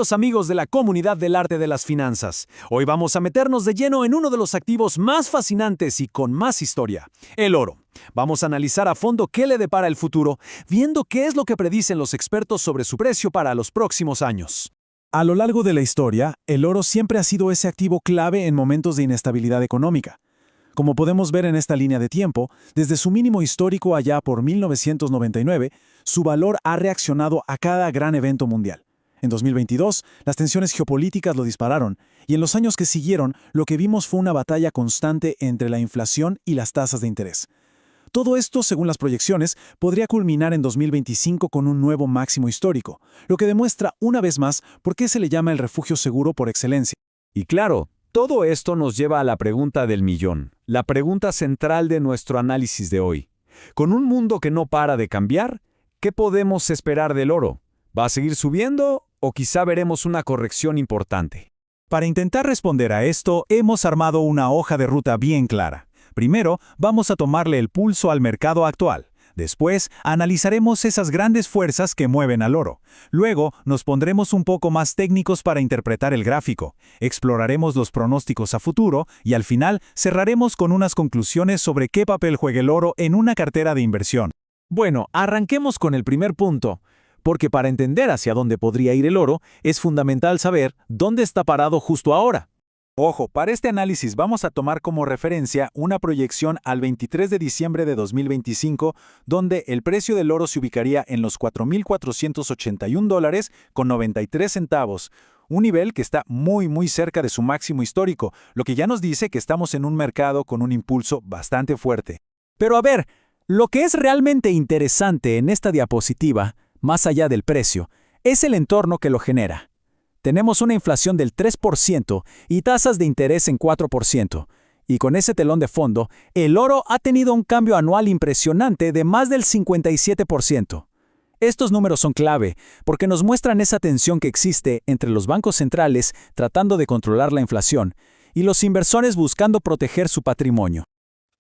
Bienvenidos amigos de la comunidad del arte de las finanzas. Hoy vamos a meternos de lleno en uno de los activos más fascinantes y con más historia, el oro. Vamos a analizar a fondo qué le depara el futuro, viendo qué es lo que predicen los expertos sobre su precio para los próximos años. A lo largo de la historia, el oro siempre ha sido ese activo clave en momentos de inestabilidad económica. Como podemos ver en esta línea de tiempo, desde su mínimo histórico allá por 1999, su valor ha reaccionado a cada gran evento mundial. En 2022, las tensiones geopolíticas lo dispararon, y en los años que siguieron, lo que vimos fue una batalla constante entre la inflación y las tasas de interés. Todo esto, según las proyecciones, podría culminar en 2025 con un nuevo máximo histórico, lo que demuestra una vez más por qué se le llama el refugio seguro por excelencia. Y claro, todo esto nos lleva a la pregunta del millón, la pregunta central de nuestro análisis de hoy. Con un mundo que no para de cambiar, ¿qué podemos esperar del oro? ¿Va a seguir subiendo o quizá veremos una corrección importante? Para intentar responder a esto, hemos armado una hoja de ruta bien clara. Primero, vamos a tomarle el pulso al mercado actual. Después, analizaremos esas grandes fuerzas que mueven al oro. Luego, nos pondremos un poco más técnicos para interpretar el gráfico. Exploraremos los pronósticos a futuro y al final cerraremos con unas conclusiones sobre qué papel juega el oro en una cartera de inversión. Bueno, arranquemos con el primer punto, porque para entender hacia dónde podría ir el oro, es fundamental saber dónde está parado justo ahora. Ojo, para este análisis vamos a tomar como referencia una proyección al 23 de diciembre de 2025, donde el precio del oro se ubicaría en los $4,481 con 93 centavos, un nivel que está muy cerca de su máximo histórico, lo que ya nos dice que estamos en un mercado con un impulso bastante fuerte. Pero a ver, lo que es realmente interesante en esta diapositiva, más allá del precio, es el entorno que lo genera. Tenemos una inflación del 3% y tasas de interés en 4%. Y con ese telón de fondo, el oro ha tenido un cambio anual impresionante de más del 57%. Estos números son clave porque nos muestran esa tensión que existe entre los bancos centrales tratando de controlar la inflación y los inversores buscando proteger su patrimonio.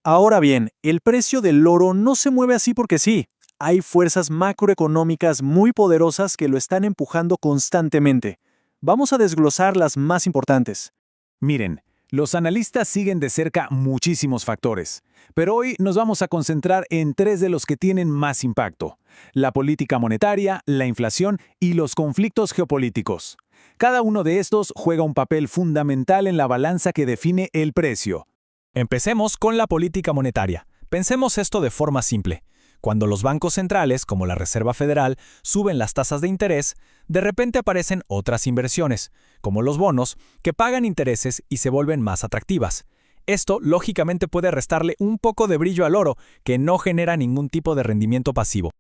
Ahora bien, el precio del oro no se mueve así porque sí. Hay fuerzas macroeconómicas muy poderosas que lo están empujando constantemente. Vamos a desglosar las más importantes. Miren, los analistas siguen de cerca muchísimos factores, pero hoy nos vamos a concentrar en tres de los que tienen más impacto: la política monetaria, la inflación y los conflictos geopolíticos. Cada uno de estos juega un papel fundamental en la balanza que define el precio. Empecemos con la política monetaria. Pensemos esto de forma simple. Cuando los bancos centrales, como la Reserva Federal, suben las tasas de interés, de repente aparecen otras inversiones, como los bonos, que pagan intereses y se vuelven más atractivas. Esto, lógicamente, puede restarle un poco de brillo al oro, que no genera ningún tipo de rendimiento pasivo.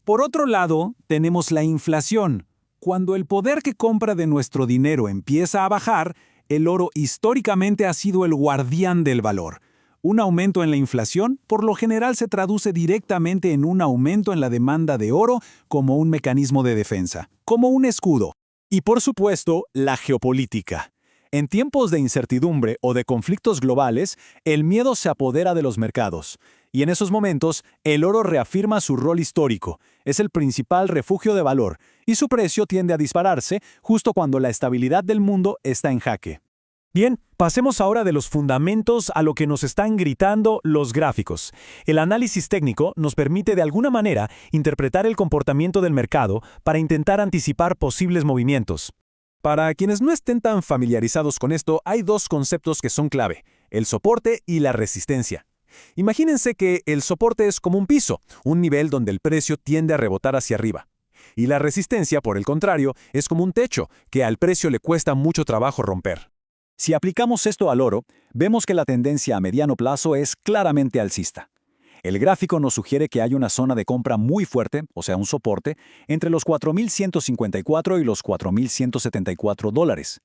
Por otro lado, tenemos la inflación. Cuando el poder que compra de nuestro dinero empieza a bajar, el oro históricamente ha sido el guardián del valor. Un aumento en la inflación, por lo general, se traduce directamente en un aumento en la demanda de oro como un mecanismo de defensa, como un escudo. Y por supuesto, la geopolítica. En tiempos de incertidumbre o de conflictos globales, el miedo se apodera de los mercados. Y en esos momentos, el oro reafirma su rol histórico. Es el principal refugio de valor, y su precio tiende a dispararse justo cuando la estabilidad del mundo está en jaque. Bien, pasemos ahora de los fundamentos a lo que nos están gritando los gráficos. El análisis técnico nos permite de alguna manera interpretar el comportamiento del mercado para intentar anticipar posibles movimientos. Para quienes no estén tan familiarizados con esto, hay dos conceptos que son clave: el soporte y la resistencia. Imagínense que el soporte es como un piso, un nivel donde el precio tiende a rebotar hacia arriba. Y la resistencia, por el contrario, es como un techo, que al precio le cuesta mucho trabajo romper. Si aplicamos esto al oro, vemos que la tendencia a mediano plazo es claramente alcista. El gráfico nos sugiere que hay una zona de compra muy fuerte, o sea, un soporte, entre los $4,154 y los $4,174.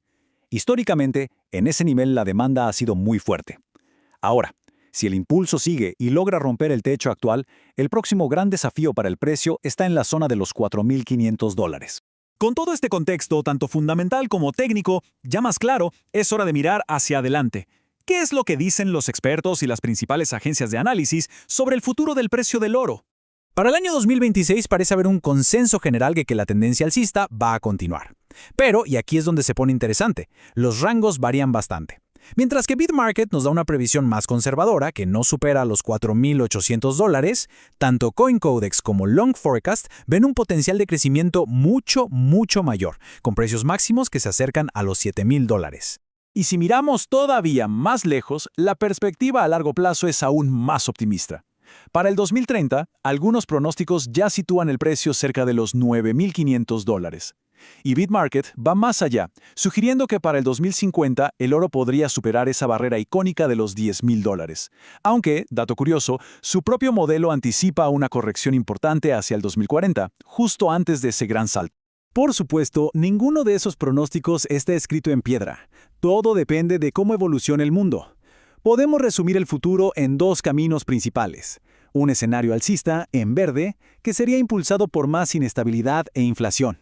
Históricamente, en ese nivel la demanda ha sido muy fuerte. Ahora, si el impulso sigue y logra romper el techo actual, el próximo gran desafío para el precio está en la zona de los $4,500. Con todo este contexto, tanto fundamental como técnico, ya más claro, es hora de mirar hacia adelante. ¿Qué es lo que dicen los expertos y las principales agencias de análisis sobre el futuro del precio del oro? Para el año 2026 parece haber un consenso general de que la tendencia alcista va a continuar. Pero, y aquí es donde se pone interesante, los rangos varían bastante. Mientras que BitMarket nos da una previsión más conservadora, que no supera los $4,800, tanto CoinCodex como Long Forecast ven un potencial de crecimiento mucho mayor, con precios máximos que se acercan a los $7,000. Y si miramos todavía más lejos, la perspectiva a largo plazo es aún más optimista. Para el 2030, algunos pronósticos ya sitúan el precio cerca de los $9,500. Y BitMarket va más allá, sugiriendo que para el 2050 el oro podría superar esa barrera icónica de los $10,000. Aunque, dato curioso, su propio modelo anticipa una corrección importante hacia el 2040, justo antes de ese gran salto. Por supuesto, ninguno de esos pronósticos está escrito en piedra. Todo depende de cómo evolucione el mundo. Podemos resumir el futuro en dos caminos principales. Un escenario alcista, en verde, que sería impulsado por más inestabilidad e inflación.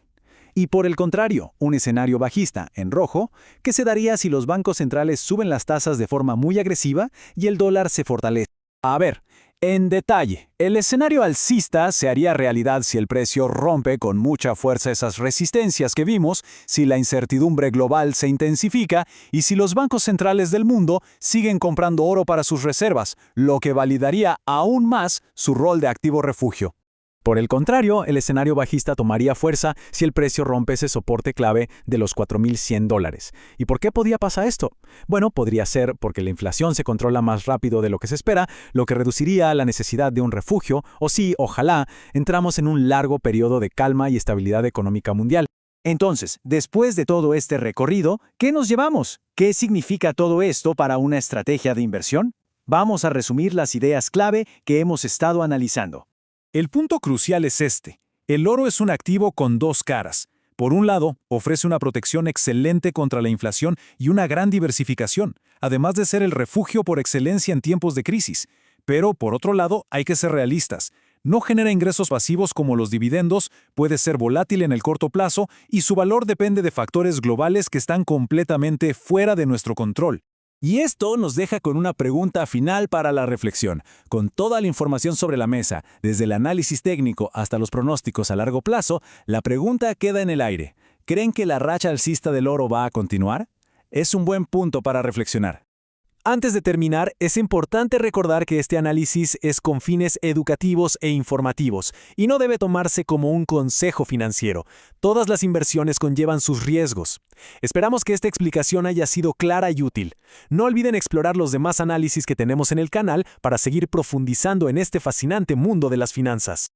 Y por el contrario, un escenario bajista, en rojo, que se daría si los bancos centrales suben las tasas de forma muy agresiva y el dólar se fortalece. A ver, en detalle, el escenario alcista se haría realidad si el precio rompe con mucha fuerza esas resistencias que vimos, si la incertidumbre global se intensifica y si los bancos centrales del mundo siguen comprando oro para sus reservas, lo que validaría aún más su rol de activo refugio. Por el contrario, el escenario bajista tomaría fuerza si el precio rompe ese soporte clave de los $4,100. ¿Y por qué podría pasar esto? Bueno, podría ser porque la inflación se controla más rápido de lo que se espera, lo que reduciría la necesidad de un refugio, o si, ojalá, entramos en un largo periodo de calma y estabilidad económica mundial. Entonces, después de todo este recorrido, ¿qué nos llevamos? ¿Qué significa todo esto para una estrategia de inversión? Vamos a resumir las ideas clave que hemos estado analizando. El punto crucial es este. El oro es un activo con dos caras. Por un lado, ofrece una protección excelente contra la inflación y una gran diversificación, además de ser el refugio por excelencia en tiempos de crisis. Pero, por otro lado, hay que ser realistas. No genera ingresos pasivos como los dividendos, puede ser volátil en el corto plazo y su valor depende de factores globales que están completamente fuera de nuestro control. Y esto nos deja con una pregunta final para la reflexión. Con toda la información sobre la mesa, desde el análisis técnico hasta los pronósticos a largo plazo, la pregunta queda en el aire. ¿Creen que la racha alcista del oro va a continuar? Es un buen punto para reflexionar. Antes de terminar, es importante recordar que este análisis es con fines educativos e informativos y no debe tomarse como un consejo financiero. Todas las inversiones conllevan sus riesgos. Esperamos que esta explicación haya sido clara y útil. No olviden explorar los demás análisis que tenemos en el canal para seguir profundizando en este fascinante mundo de las finanzas.